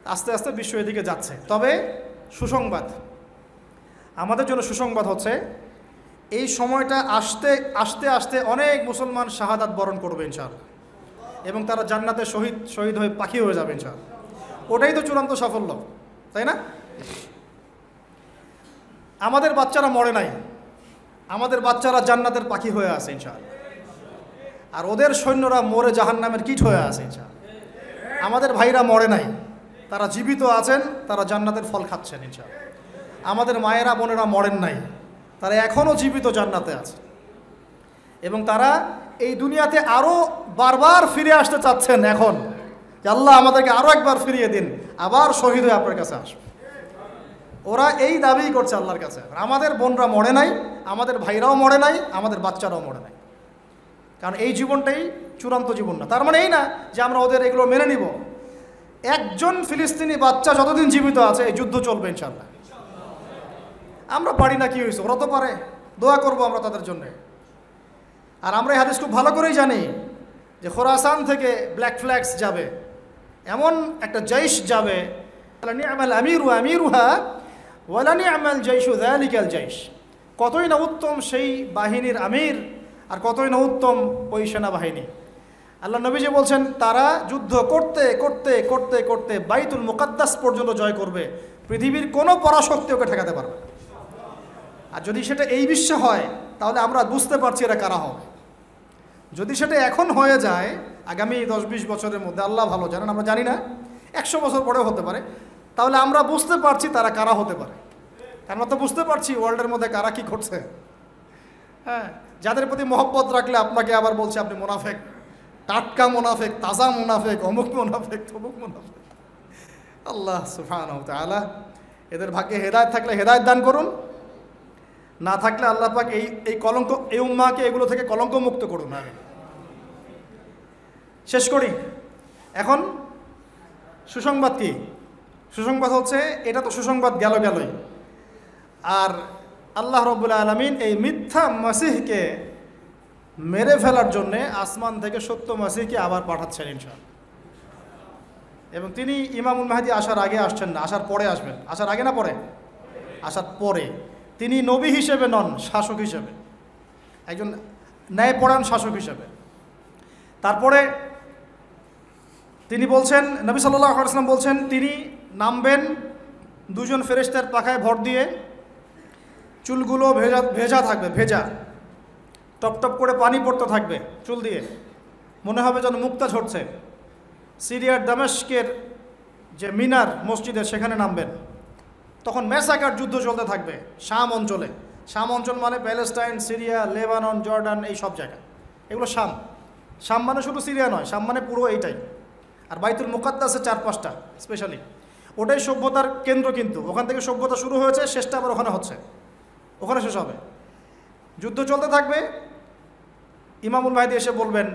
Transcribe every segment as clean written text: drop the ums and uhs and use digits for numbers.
আস্তে আস্তে বিশ্ব এদিকে যাচ্ছে। তবে সুসংবাদ, আমাদের জন্য সুসংবাদ হচ্ছে এই সময়টা আস্তে আস্তে অনেক মুসলমান শাহাদাত বরণ করবে ইনশাআল্লাহ, এবং তারা জান্নাতে শহীদ হয়ে পাখি হয়ে যাবে ইনশাআল্লাহ। ওটাই তো চূড়ান্ত সাফল্য, তাই না? আমাদের বাচ্চারা মরে নাই, আমাদের বাচ্চারা জান্নাতের পাখি হয়ে আছে ইনশাআল্লাহ, আর ওদের সৈন্যরা মরে জাহান্নামের কীট হয়ে আছে ইনশাআল্লাহ। আমাদের ভাইরা মরে নাই, তারা জীবিত আছেন, তারা জান্নাতের ফল খাচ্ছেন ইনশাআল্লাহ। আমাদের মায়েরা বোনেরা মরেন নাই, তারা এখনও জীবিত জান্নাতে আছে, এবং তারা এই দুনিয়াতে আরও বারবার ফিরে আসতে চাচ্ছেন এখন, যে আল্লাহ আমাদেরকে আরও একবার ফিরিয়ে দিন, আবার শহীদ হয়ে আপনার কাছে আসবে। ওরা এই দাবিই করছে আল্লাহর কাছে। আমাদের বোনরা মরে নাই, আমাদের ভাইরাও মরে নাই, আমাদের বাচ্চারাও মরে নাই, কারণ এই জীবনটাই চূড়ান্ত জীবন না। তার মানে এই না যে আমরা ওদের এগুলো মেনে নিব। একজন ফিলিস্তিনি বাচ্চা যতদিন জীবিত আছে এই যুদ্ধ চলবে ইনশাআল্লাহ। আমরা পারি না, কি হয়েছে, ওরা তো পারে, দোয়া করব আমরা তাদের জন্য। আর আমরা এই হাদিস খুব ভালো করেই জানি যে খোরাসান থেকে ব্ল্যাক ফ্ল্যাগস যাবে, এমন একটা জৈশ যাবে, আমিরুহা ওয়ালা নি'মাল জাইশু যালিকাল জাইশ। কতই না উত্তম সেই বাহিনীর আমির, আর কতই না উত্তম ওই সেনাবাহিনী। আল্লাহ নবীজি বলছেন তারা যুদ্ধ করতে করতে করতে করতে বাইতুল মুকাদ্দাস পর্যন্ত জয় করবে, পৃথিবীর কোনো পরাশক্তি ওকে ঠেকাতে পারবে। আর যদি সেটা এই বিশ্বে হয় তাহলে আমরা বুঝতে পারছি এরা কারা হবে। যদি সেটা এখন হয়ে যায় আগামী 10-20 বছরের মধ্যে, আল্লাহ ভালো জানেন, আমরা জানি না, 100 বছর পরেও হতে পারে, তাহলে আমরা বুঝতে পারছি তারা কারা হতে পারে। আমরা তো বুঝতে পারছি ওয়ার্ল্ডের মধ্যে কারা কী করছে। হ্যাঁ, যাদের প্রতি মহব্বত রাখলে আপনাকে আবার বলছে আপনি মুনাফেক, টাটকা মুনাফেক, তাজা মুনাফেক, অমুক মুনাফেক, তমুক মুনাফেক। আল্লাহ সুবহানাহু ওয়া তাআলা এদের ভাগ্যে হেদায়েত থাকলে হেদায়েত দান করুন, না থাকলে আল্লাহ পাক এই কলঙ্ক, এই উম্মাহকে এগুলো থেকে কলঙ্ক মুক্ত করুন। আমি শেষ করি। এখন সুসংবাদ কি? সুসংবাদ হচ্ছে, এটা তো সুসংবাদ গেলই, আর আল্লাহ রাব্বুল আলামিন এই মিথ্যা মাসিহকে মেরে ফেলার জন্যে আসমান থেকে সত্য মাসিহকে আবার পাঠাচ্ছেন ইনশাআল্লাহ। এবং তিনি ইমামুল মাহদী আসার আগে আসছেন না, আসার পরে আসবেন। আসার আগে না পরে? আসার পরে। তিনি নবী হিসেবে নন, শাসক হিসেবে, একজন ন্যায়পরায়ণ শাসক হিসেবে। তারপরে তিনি বলছেন, নবী সাল্লাল্লাহু আলাইহি ওয়াসাল্লাম বলছেন, তিনি নামবেন দুজন ফেরেশতার পাখায় ভর দিয়ে, চুলগুলো ভেজা থাকবে, ভেজা, টপ টপ করে পানি পড়তে থাকবে চুল দিয়ে, মনে হবে যেন মুক্তা ঝরছে। সিরিয়ার দামেস্কের যে মিনার মসজিদের সেখানে নামবেন, তখন ম্যাসাকার যুদ্ধ চলতে থাকবে শাম অঞ্চলে। শাম অঞ্চল মানে প্যালেস্টাইন, সিরিয়া, লেবানন, জর্ডান, এই সব জায়গা, এগুলো শাম। শাম মানে শুধু সিরিয়া নয়, শাম মানে পুরো এইটাই। আর বাইতুল মুকাদ্দাসে 4-5টা স্পেশালি, ওটাই সভ্যতার কেন্দ্র, কিন্তু ওখান থেকে সভ্যতা শুরু হয়েছে, শেষটা আবার ওখানে হচ্ছে, ওখানে শেষ হবে। যুদ্ধ চলতে থাকবে, ইমামুল মাহদী এসে বলবেন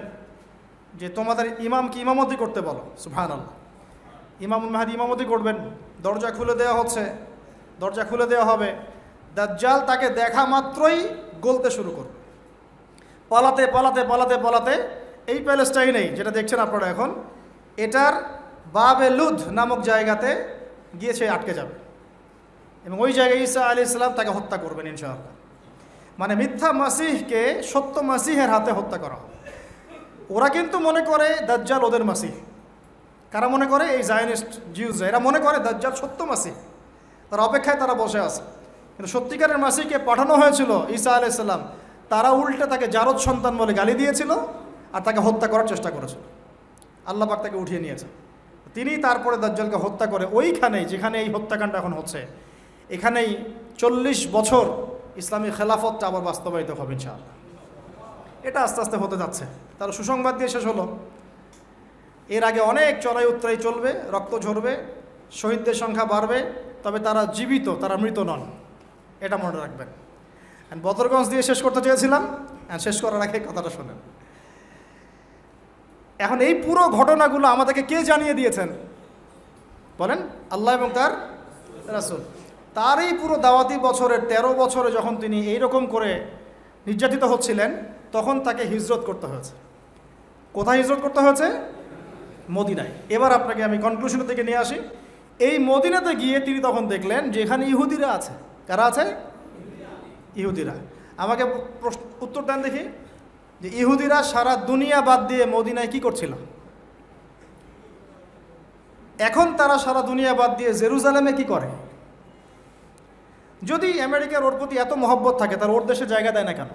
যে তোমাদের ইমামকে ইমামতি করতে বলো। সুবহানাল্লাহ। ইমামুল মাহদী ইমামতি করবেন, দরজা খুলে দেওয়া হচ্ছে, দরজা খুলে দেওয়া হবে, দাজ্জাল তাকে দেখা মাত্রই গলতে শুরু করবে, পালাতে পালাতে পালাতে পালাতে এই প্যালেস্টাইনেই যেটা দেখছেন আপনারা এখন, এটার বাবে লুদ নামক জায়গাতে গিয়ে সে আটকে যাবে, এবং ওই জায়গায় ঈসা আলাইহিস সালাম তাকে হত্যা করবেন ইনশাআল্লাহ। মানে মিথ্যা মাসিহকে সত্য মাসিহের হাতে হত্যা করা হবে। ওরা কিন্তু মনে করে দাজ্জাল ওদের মাসিহ। কারা মনে করে? এই জায়নিস্ট জিউজ, এরা মনে করে দাজ্জাল সত্য মাসিহ, তার অপেক্ষায় তারা বসে আছে। কিন্তু সত্যিকারের মাসিহকে পাঠানো হয়েছিল ঈসা আলাইহিস সালাম, তারা উল্টে তাকে জারদ সন্তান বলে গালি দিয়েছিল আর তাকে হত্যা করার চেষ্টা করেছিল। আল্লাহ পাক তাকে উঠিয়ে নিয়েছে। তিনি তারপরে দাজ্জালকে হত্যা করে ওইখানেই, যেখানে এই হত্যাকাণ্ড এখন হচ্ছে, এখানেই 40 বছর ইসলামী খেলাফতটা আবার বাস্তবায়িত হবে ইনশাআল্লাহ। এটা আস্তে আস্তে হতে যাচ্ছে। তার সুসংবাদ দিয়ে শেষ হলো। এর আগে অনেক চড়াই উত্তরাই চলবে, রক্ত ঝরবে, শহীদদের সংখ্যা বাড়বে, তবে তারা জীবিত, তারা মৃত নন, এটা মনে রাখবেন। বদরগঞ্জ দিয়ে শেষ করতে চেয়েছিলাম, শেষ করার আগে কথাটা শোনেন। এখন এই পুরো ঘটনাগুলো আমাদেরকে কে জানিয়ে দিয়েছেন বলেন? আল্লাহ এবং তার রাসূল। তার এই পুরো দাওয়াতি বছরের 13 বছরে যখন তিনি এইরকম করে নির্যাতিত হচ্ছিলেন, তখন তাকে হিজরত করতে হয়েছে। কোথায় হিজরত করতে হয়েছে? মদিনায়। এবার আপনাকে আমি কনক্লুশনের দিকে নিয়ে আসি। এই মদিনাতে গিয়ে তিনি তখন দেখলেন যে এখানে ইহুদিরা আছে। কারা আছে? ইহুদিরা। আমাকে উত্তর দেন দেখি, যে ইহুদিরা সারা দুনিয়া বাদ দিয়ে মদিনায় কি করছিল? এখন তারা সারা দুনিয়া বাদ দিয়ে জেরুজালেমে কি করে? যদি আমেরিকার ওর প্রতি এত মহব্বত থাকে, তার ওর দেশে জায়গা দেয় না কেন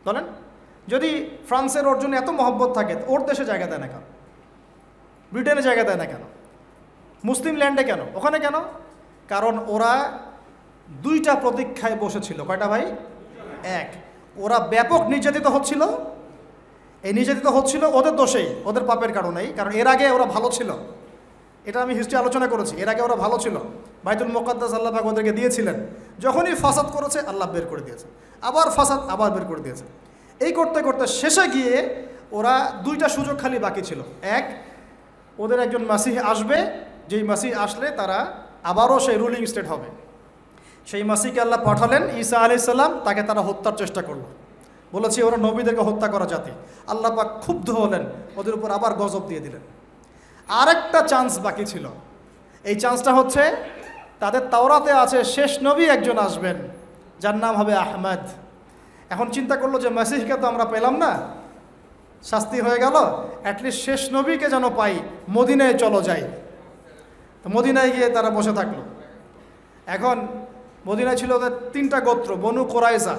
বলেন? যদি ফ্রান্সের ওর জন্য এত মহব্বত থাকে, ওর দেশে জায়গা দেয় না কেন? ব্রিটেনে জায়গা দেয় না কেন? মুসলিম ল্যান্ডে কেন? ওখানে কেন? কারণ ওরা দুইটা প্রতীক্ষায় বসেছিল। কয়টা ভাই? এক, ওরা ব্যাপক নির্যাতিত হচ্ছিল। এই নির্যাতিত হচ্ছিল ওদের দোষেই, ওদের পাপের কারণেই। কারণ এর আগে ওরা ভালো ছিল, এটা আমি হিস্ট্রি আলোচনা করেছি। এর আগে ওরা ভালো ছিল, বাইতুল মুকাদ্দাস আল্লাহ পাক ওদেরকে দিয়েছিলেন। যখনই ফাসাদ করেছে আল্লাহ বের করে দিয়েছে, আবার ফাসাদ, আবার বের করে দিয়েছে। এই করতে করতে শেষে গিয়ে ওরা দুইটা সুযোগ খালি বাকি ছিল। এক, ওদের একজন মাসিহ আসবে, যেই মাসিহ আসলে তারা আবারও সেই রুলিং স্টেট হবে। সেই মাসিহকে আল্লাহ পাঠালেন, ঈসা আলাইহিস সালাম। তাকে তারা হত্যার চেষ্টা করলো, বলেছে ওরা নবীদেরকে হত্যা করা জাতি। আল্লাহ পাক ক্ষুব্ধ হলেন, ওদের উপর আবার গজব দিয়ে দিলেন। আরেকটা চান্স বাকি ছিল। এই চান্সটা হচ্ছে, তাদের তাওরাতে আছে শেষ নবী একজন আসবেন, যার নাম হবে আহমদ। এখন চিন্তা করলো যে মাসিহকে তো আমরা পেলাম না, শাস্তি হয়ে গেল, অ্যাটলিস্ট শেষ নবীকে যেন পাই, মদিনায় চলো যাই। তো মদিনায় গিয়ে তারা বসে থাকলো। এখন মদিনায় ছিল ওদের তিনটা গোত্র, বনু কোরাইজা,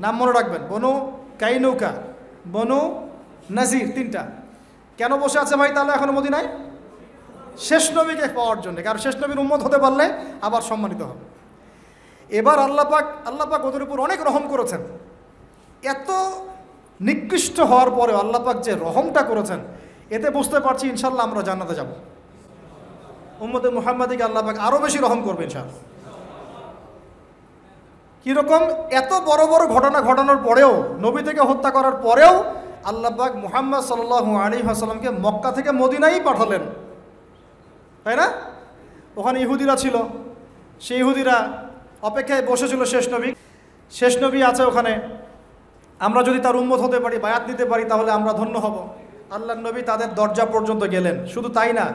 নাম মনে রাখবেন, বনু কাইনুকা, বনু নাজির, তিনটা। কেন বসে আছে ভাই তাহলে এখনো মদিনায়? শেষ নবীকে পাওয়ার জন্য। কারণ শেষ নবীর উম্মত হতে পারলে আবার সম্মানিত হবে। এবার আল্লাহ পাক ওদের উপর অনেক রহম করেছেন। এত নিকৃষ্ট হওয়ার পরেও আল্লাহ পাক যে রহমটা করেছেন, এতে বুঝতে পারছি ইনশাল্লাহ আমরা জান্নাতে যাব। উম্মতে মুহাম্মাদিকে আল্লাহ পাক আরও বেশি রহম করবে ইনশাআল্লাহ। কীরকম? এত বড় বড় ঘটনা ঘটানোর পরেও, নবী থেকে হত্যা করার পরেও আল্লাহ পাক মুহাম্মদ সাল্লাল্লাহু আলাইহি ওয়াসাল্লামকে মক্কা থেকে মদিনায় পাঠালেন, তাই না? ওখানে ইহুদিরা ছিল, সেই ইহুদিরা অপেক্ষায় বসেছিল শেষ নবী আছে ওখানে। আমরা যদি তার উম্মত হতে পারি, বায়াত নিতে পারি, তাহলে আমরা ধন্য হব। আল্লাহর নবী তাদের দরজা পর্যন্ত গেলেন। শুধু তাই না,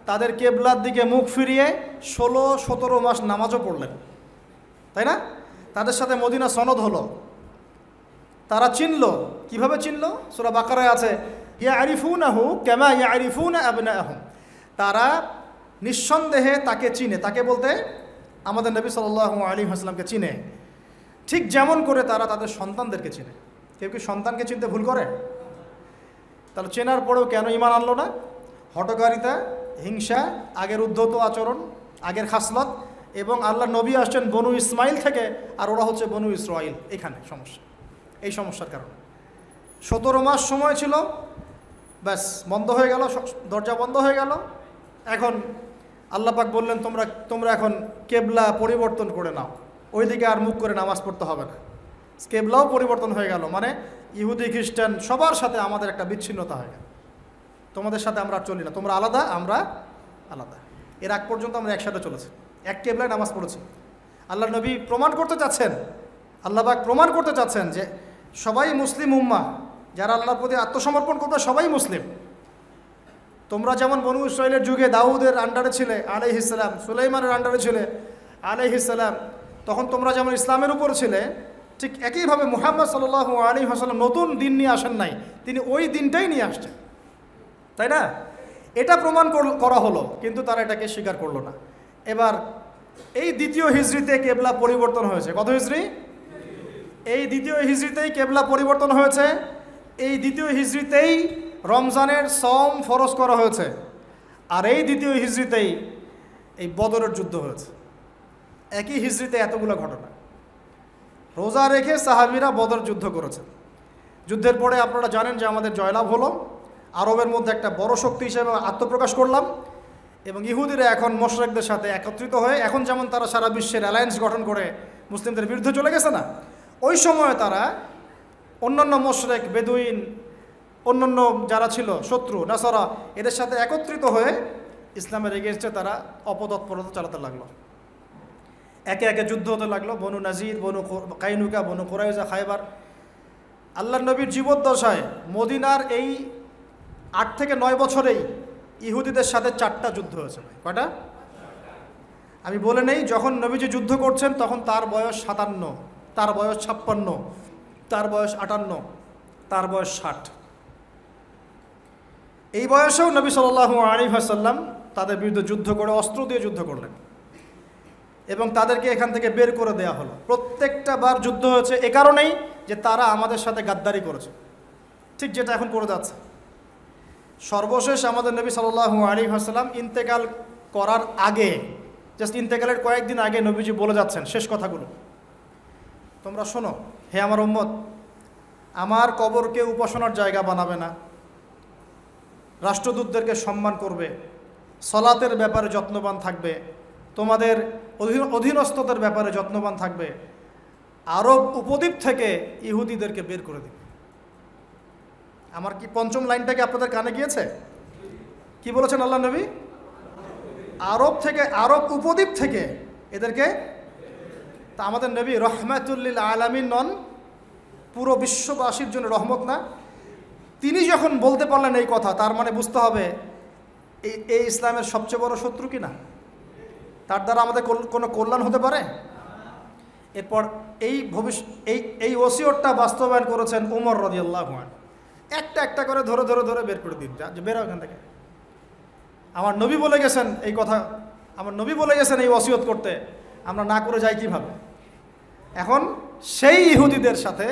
তাদের কেবলার দিকে মুখ ফিরিয়ে 16-17 মাস নামাজও পড়লেন, তাই না? তাদের সাথে মদিনা সনদ হলো। তারা চিনল। কিভাবে চিনল? সূরা বাকারায় আছে, ইয়ারিফুনাহু কামা ইয়ারিফুনা আবনাআহুম। তারা নিঃসন্দেহে তাকে চিনে। তাকে বলতে আমাদের নবী সাল্লাল্লাহু আলাইহি ওয়াসাল্লামকে চিনে, ঠিক যেমন করে তারা তাদের সন্তানদেরকে চিনে। কেউ কি সন্তানকে চিনতে ভুল করে? তাহলে চেনার পরেও কেন ঈমান আনলো না? হঠকারিতা, হিংসা, আগের উদ্ধত আচরণ, আগের খাসলত, এবং আল্লাহ নবী আসছেন বনু ইসমাইল থেকে, আর ওরা হচ্ছে বনু ইসরাইল। এখানে সমস্যা, এই সমস্যার কারণে 17 মাস সময় ছিল, ব্যাস বন্ধ হয়ে গেল, দরজা বন্ধ হয়ে গেল। এখন আল্লাহ পাক বললেন, তোমরা এখন কেবলা পরিবর্তন করে নাও, ওইদিকে আর মুখ করে নামাজ পড়তে হবে না। কেবলাও পরিবর্তন হয়ে গেল, মানে ইহুদি খ্রিস্টান সবার সাথে আমাদের একটা বিচ্ছিন্নতা হয়ে গেল। তোমাদের সাথে আমরা চলি না, তোমরা আলাদা, আমরা আলাদা। এর আগ পর্যন্ত আমরা একসাথে চলেছি, এক কেবলায় নামাজ পড়েছি। আল্লাহ নবী প্রমাণ করতে চাচ্ছেন, আল্লাহ পাক প্রমাণ করতে চাচ্ছেন যে সবাই মুসলিম উম্মাহ, যারা আল্লাহর প্রতি আত্মসমর্পণ করবে সবাই মুসলিম। তোমরা যেমন বনু ইসরাইলের যুগে দাউদের আন্ডারে ছিলে আলাইহিস সালাম, সুলাইমানের আন্ডারে ছিলে আলাইহিস সালাম, তখন তোমরা যেমন ইসলামের উপর ছিলে, ঠিক একইভাবে মুহাম্মদ সাল্লাল্লাহু আলাইহি ওয়াসাল্লাম নতুন দিন নিয়ে আসেন নাই, তিনি ওই দিনটাই নিয়ে আসছেন, তাই না? এটা প্রমাণ করা হলো, কিন্তু তারা এটাকে স্বীকার করলো না। এবার এই দ্বিতীয় হিজরিতে কেবলা পরিবর্তন হয়েছে। কত হিজরি? এই দ্বিতীয় হিজরিতেই কেবলা পরিবর্তন হয়েছে। এই দ্বিতীয় হিজরিতেই রমজানের সওম ফরজ করা হয়েছে। আর এই দ্বিতীয় হিজরিতেই এই বদরের যুদ্ধ হয়েছে। একই হিজরিতে এতগুলো ঘটনা। রোজা রেখে সাহাবীরা বদর যুদ্ধ করেছে। যুদ্ধের পরে আপনারা জানেন যে আমাদের জয়লাভ হলো, আরবের মধ্যে একটা বড় শক্তি হিসেবে আত্মপ্রকাশ করলাম, এবং ইহুদিরা এখন মুশরিকদের সাথে একত্রিত হয়ে, এখন যেমন তারা সারা বিশ্বের অ্যালায়েন্স গঠন করে মুসলিমদের বিরুদ্ধে চলে গেছে না, ওই সময় তারা অন্যান্য মুশরিক, বেদুইন, অন্যান্য যারা ছিল শত্রু নাসারা, এদের সাথে একত্রিত হয়ে ইসলামের এগেনস্টে তারা অপতৎপরতা চালাতে লাগলো। একে একে যুদ্ধ হতে লাগলো। বনু নাজির, বনু কাইনুকা, বনু কুরাইজা, খায়বার। আল্লাহর নবীর জীবদ্দশায় মদিনার এই 8 থেকে 9 বছরেই ইহুদিদের সাথে 4টা যুদ্ধ হয়েছে। কয়টা? আমি বলে নেই, যখন নবীজি যুদ্ধ করছেন তখন তার বয়স 57, তার বয়স 56, তার বয়স 58, তার বয়স 60। এই বয়সেও নবী সাল্লাল্লাহু আলাইহি ওয়াসাল্লাম তাদের বিরুদ্ধে যুদ্ধ করে অস্ত্র দিয়ে যুদ্ধ করলেন এবং তাদেরকে এখান থেকে বের করে দেওয়া হলো। প্রত্যেকটা বার যুদ্ধ হয়েছে এ কারণেই যে তারা আমাদের সাথে গাদ্দারি করেছে, ঠিক যেটা এখন করে যাচ্ছে। সর্বশেষ আমাদের নবী সাল্লাল্লাহু আলাইহি ওয়াসাল্লাম ইন্তেকাল করার আগে, জাস্ট ইন্তেকালের কয়েকদিন আগে নবীজি বলে যাচ্ছেন শেষ কথাগুলো, তোমরা শোনো, হে আমার উম্মত, আমার কবরকে উপাসনার জায়গা বানাবে না, রাষ্ট্রদূতদেরকে সম্মান করবে, সলাতের ব্যাপারে যত্নবান থাকবে, তোমাদের অধীনস্থদের ব্যাপারে যত্নবান থাকবে, আরব উপদ্বীপ থেকে ইহুদিদেরকে বের করে দিবে। আমার কি পঞ্চম লাইনটাকে আপনাদের কানে গিয়েছে? কি বলেছেন আল্লাহ নবী? আরব উপদ্বীপ থেকে এদেরকে। তা আমাদের নবী রহমাতুল্লিল আলামিন নন? পুরো বিশ্ববাসীর জন্য রহমত না? তিনি যখন বলতে পারলেন এই কথা, তার মানে বুঝতে হবে এই ইসলামের সবচেয়ে বড় শত্রু কি না? তার দ্বারা আমাদের কোনো কল্যাণ হতে পারে? এরপর এই ওসিয়তটা বাস্তবায়ন করেছেন উমর রাদিয়াল্লাহু আনহু। একটা করে ধরে বের করে দিন, যে বেরো এখান থেকে। আমার নবী বলে গেছেন এই কথা, আমার নবী বলে গেছেন এই ওসিয়ত করতে, আমরা না করে যাই কিভাবে? এখন সেই ইহুদিদের সাথে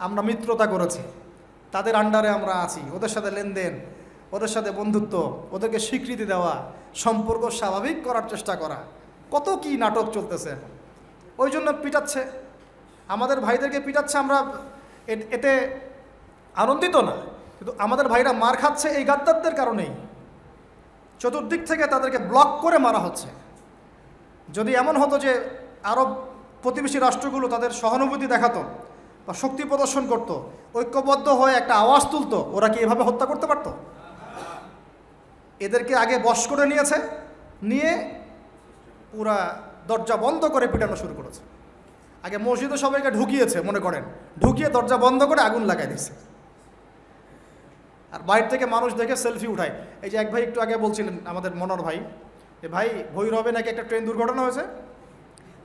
আমরা মিত্রতা করেছি, তাদের আন্ডারে আমরা আছি, ওদের সাথে লেনদেন, ওদের সাথে বন্ধুত্ব, ওদেরকে স্বীকৃতি দেওয়া, সম্পর্ক স্বাভাবিক করার চেষ্টা করা, কত কি নাটক চলতেছে। ওই জন্য পিটাচ্ছে, আমাদের ভাইদেরকে পিটাচ্ছে, আমরা এতে আনন্দিত না, কিন্তু আমাদের ভাইরা মার খাচ্ছে এই গাদ্দারদের কারণেই। চতুর্দিক থেকে তাদেরকে ব্লক করে মারা হচ্ছে। যদি এমন হতো যে আরব প্রতিবেশী রাষ্ট্রগুলো তাদের সহানুভূতি দেখাতো বা শক্তি প্রদর্শন করত, ঐক্যবদ্ধ হয়ে একটা আওয়াজ তুলতো, ওরা কি এভাবে হত্যা করতে পারত? এদেরকে আগে বশ করে নিয়ে পুরা দরজা বন্ধ করে পিটানো শুরু করেছে। আগে মসজিদে সবাইকে ঢুকিয়েছে, মনে করেন, ঢুকিয়ে দরজা বন্ধ করে আগুন লাগাই দিয়েছে, আর বাইরে থেকে মানুষ দেখে সেলফি উঠায়। এই যে এক ভাই একটু আগে বলছিলেন, আমাদের মনোর ভাই, যে ভাই ভৈরবে নাকি একটা ট্রেন দুর্ঘটনা হয়েছে।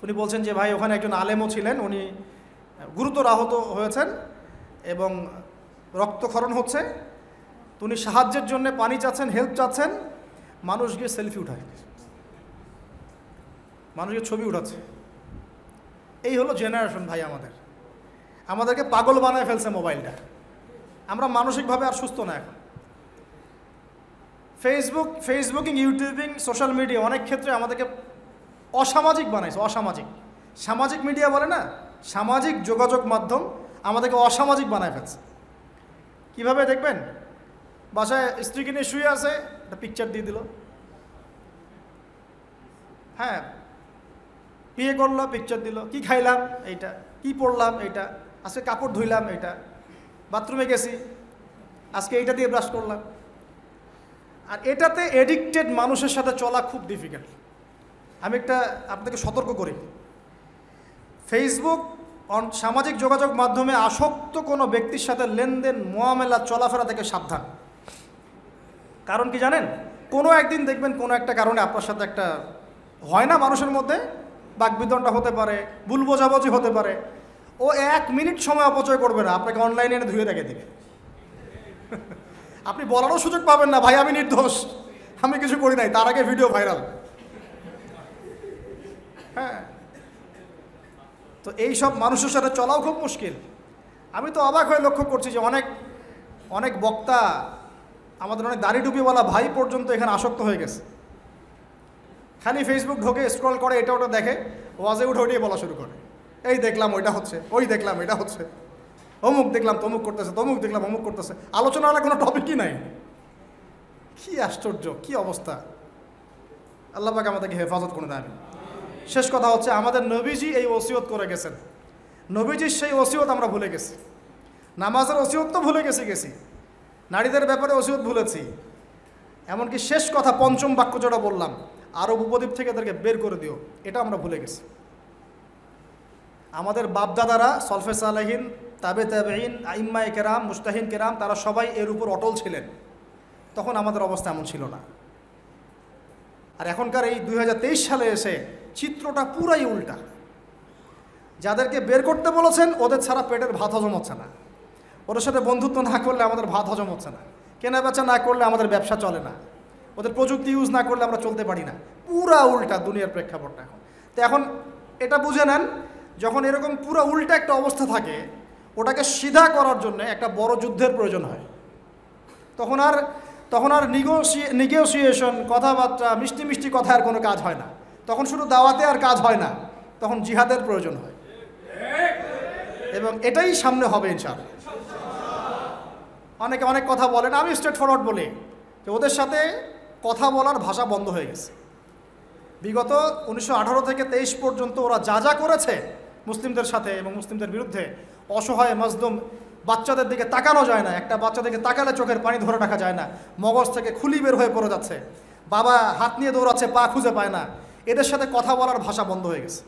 উনি বলছেন যে ভাই ওখানে একজন আলেমও ছিলেন, উনি গুরুতর আহত হয়েছেন এবং রক্তক্ষরণ হচ্ছে, তো উনি সাহায্যের জন্য পানি চাচ্ছেন, হেল্প চাচ্ছেন, মানুষ গিয়ে সেলফি উঠায়, মানুষকে ছবি উঠাচ্ছে। এই হলো জেনারেশন ভাই, আমাদেরকে পাগল বানায় ফেলছে মোবাইলটা। আমরা মানসিকভাবে আর সুস্থ না এখন। ফেসবুকিং, ইউটিউবিং, সোশ্যাল মিডিয়া অনেক ক্ষেত্রে আমাদেরকে অসামাজিক বানাইছে। সামাজিক মিডিয়া বলে না, সামাজিক যোগাযোগ মাধ্যম আমাদেরকে অসামাজিক বানায় ফেলছে। কীভাবে দেখবেন? বাসায় স্ত্রীকে নিয়ে শুয়ে আছে, একটা পিকচার দিয়ে দিল, হ্যাঁ, বিয়ে করলো, পিকচার দিল, কি খাইলাম এইটা, কি পড়লাম এইটা, আজকে কাপড় ধুইলাম এইটা, বাথরুমে গেছি, আজকে এইটা দিয়ে ব্রাশ করলাম। আর এটাতে এডিক্টেড মানুষের সাথে চলা খুব ডিফিকাল্ট। আমি আপনাদেরকে সতর্ক করি, ফেসবুক সামাজিক যোগাযোগ মাধ্যমে আসক্ত কোনো ব্যক্তির সাথে লেনদেন, মোয়ামেলা, চলাফেরা থেকে সাবধান। কারণ কি জানেন? কোনো একদিন দেখবেন কোনো একটা কারণে আপনার সাথে একটা হয় না, মানুষের মধ্যে বাকবিতণ্ডা হতে পারে, ভুল বোঝাবুঝি হতে পারে, ও 1 মিনিট সময় অপচয় করবে না, আপনাকে অনলাইনে এনে ধুয়ে রেখে দেবে। আপনি বলারও সুযোগ পাবেন না, ভাই আমি নির্দোষ, আমি কিছু করি নাই, তার আগে ভিডিও ভাইরাল। হ্যাঁ, তো এই সব মানুষের সাথে চলাও খুব মুশকিল। আমি তো অবাক হয়ে লক্ষ্য করছি যে অনেক বক্তা, আমাদের অনেক দাড়ি টুপিওয়ালা ভাই পর্যন্ত এখানে আসক্ত হয়ে গেছে। খালি ফেসবুক ঢোকে, স্ক্রল করে, এটা ওটা দেখে, ওয়াজে উঠে বলা শুরু করে, এই দেখলাম ওইটা হচ্ছে, ওই দেখলাম এটা হচ্ছে, অমুক দেখলাম তমুক করতেছে, তমুক দেখলাম অমুক করতেছে, আলোচনা হলে কোনো টপিকই নাই। কি আশ্চর্য, কি অবস্থা! আল্লাহ পাক আমাদেরকে হেফাজত করে দেন। শেষ কথা হচ্ছে, আমাদের নবীজি এই ওসিয়ত করে গেছেন, নবীজির সেই ওসিয়ত আমরা ভুলে গেছি। নামাজের ওসিয়ত তো ভুলে গেছি, নারীদের ব্যাপারে ওসিয়ত ভুলেছি, এমনকি শেষ কথা পঞ্চম বাক্য যেটা বললাম, আরব উপদ্বীপ থেকে এদেরকে বের করে দিও, এটা আমরা ভুলে গেছি। আমাদের বাপদাদারা, সলফে সালেহিন, তাবেঈন, আইম্মায়ে কেরাম, মুজতাহিদ কেরাম, তারা সবাই এর উপর অটল ছিলেন। তখন আমাদের অবস্থা এমন ছিল না। আর এখনকার এই 2023 সালে এসে চিত্রটা পুরাই উল্টা। যাদেরকে বের করতে বলেছেন ওদের ছাড়া পেটের ভাত হজম হচ্ছে না, ওদের সাথে বন্ধুত্ব না করলে আমাদের ভাত হজম হচ্ছে না, কেনা বেচা না করলে আমাদের ব্যবসা চলে না, ওদের প্রযুক্তি ইউজ না করলে আমরা চলতে পারি না। পুরা উল্টা দুনিয়ার প্রেক্ষাপটটা এখন। তো এখন এটা বুঝে নেন, যখন এরকম পুরো উল্টা একটা অবস্থা থাকে, ওটাকে সিধা করার জন্য একটা বড় যুদ্ধের প্রয়োজন হয়। তখন আর নেগোসিয়েশন, কথাবার্তা, মিষ্টি মিষ্টি কথা আর কোনো কাজ হয় না। তখন শুধু দাওয়াতে আর কাজ হয় না, তখন জিহাদের প্রয়োজন হয়। এবং এটাই সামনে হবে ইনশাআল্লাহ। অনেকে অনেক কথা বলেন, আমি স্ট্রেট ফরওয়ার্ড বলি যে ওদের সাথে কথা বলার ভাষা বন্ধ হয়ে গেছে। বিগত 1918 থেকে 23 পর্যন্ত ওরা যা যা করেছে মুসলিমদের সাথে এবং মুসলিমদের বিরুদ্ধে, অসহায় মাজলুম বাচ্চাদের দিকে তাকানো যায় না, একটা বাচ্চা দিকে তাকালে চোখের পানি ধরে রাখা যায় না, মগজ থেকে খুলি বের হয়ে পড়ে যাচ্ছে, বাবা হাত নিয়ে দৌড়াচ্ছে, পা খুঁজে পায় না, এদের সাথে কথা বলার ভাষা বন্ধ হয়ে গেছে।